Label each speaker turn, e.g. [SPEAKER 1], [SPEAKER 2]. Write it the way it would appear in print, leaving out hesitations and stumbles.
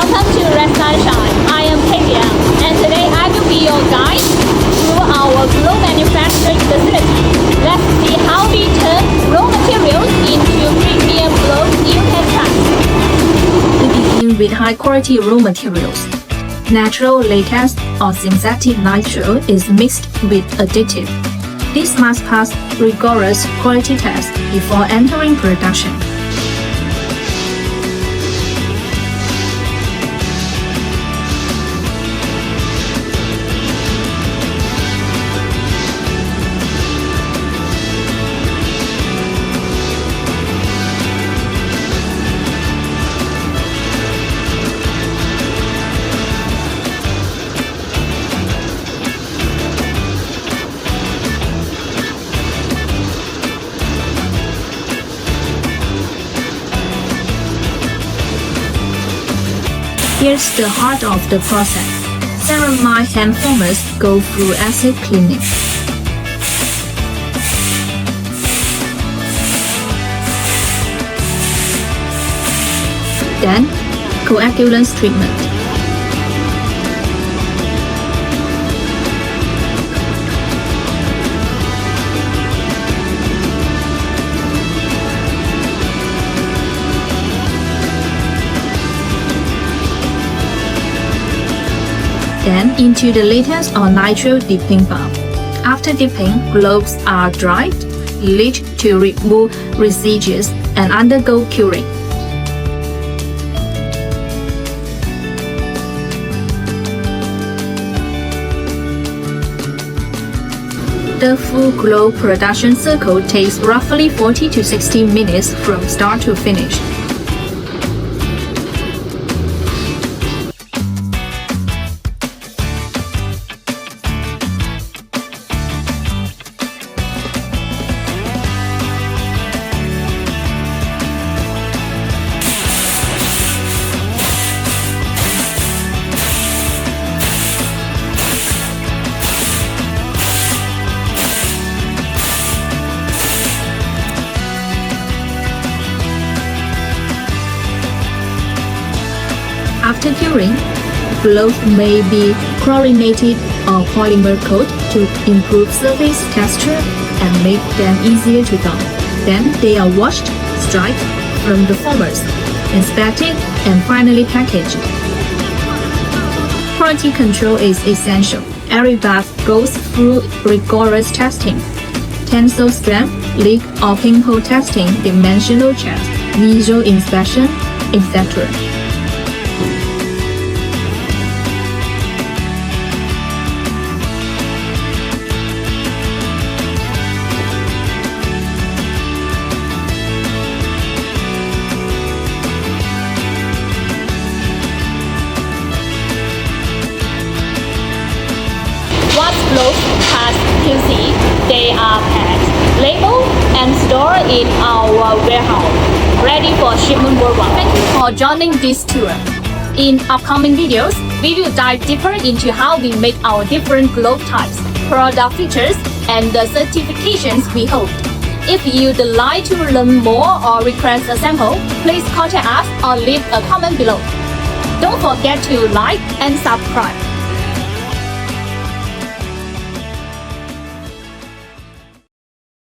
[SPEAKER 1] Welcome to Red Sunshine. I am Kvia, and today I will be your guide through our glue manufacturing facility. Let's see how we turn raw materials into premium glue you can trust.
[SPEAKER 2] We begin with high-quality raw materials. Natural latex or synthetic nitrile is mixed with additive. This must pass rigorous quality tests before entering production. Here's the heart of the process. Ceramide hand formers go through acid cleaning. Then, coagulants treatment. Then into the latex or nitrile dipping bath. After dipping, gloves are dried, bleached to remove residues, and undergo curing. The full glue production cycle takes roughly 40 to 60 minutes from start to finish. After curing, gloves may be chlorinated or polymer coated to improve surface texture and make them easier to don. Then they are washed, dried from the formers, inspected, and finally packaged. Quality control is essential. Every bath goes through rigorous testing: tensile strength, leak or pinhole testing, dimensional checks, visual inspection, etc.
[SPEAKER 1] Gloves pass QC, they are packed, labeled, and stored in our warehouse, ready for shipment worldwide. Thank you for joining this tour. In upcoming videos, we will dive deeper into how we make our different glove types, product features, and the certifications we hold. If you'd like to learn more or request a sample, please contact us or leave a comment below. Don't forget to like and subscribe.